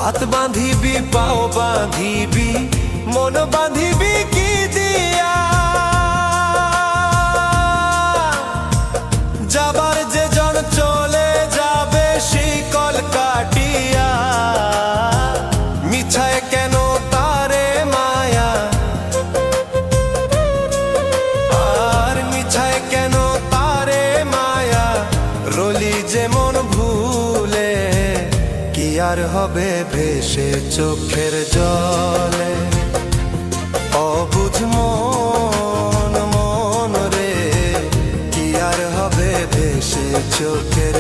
হাত বাঁধিবি পাও বাঁধিবি মন বাঁধিবি কি দিয়া, যাবার যে জন চলে যাবে শিকল কাটিয়া। মিছায় কেন তারে মায়া, আর মিছায় কেন তারে মায়া, রলি যেমন ভুলে কি আর হবে ভেসে চোখের জলে। অবুঝ মন মন রে কি আর হবে ভেসে চোখের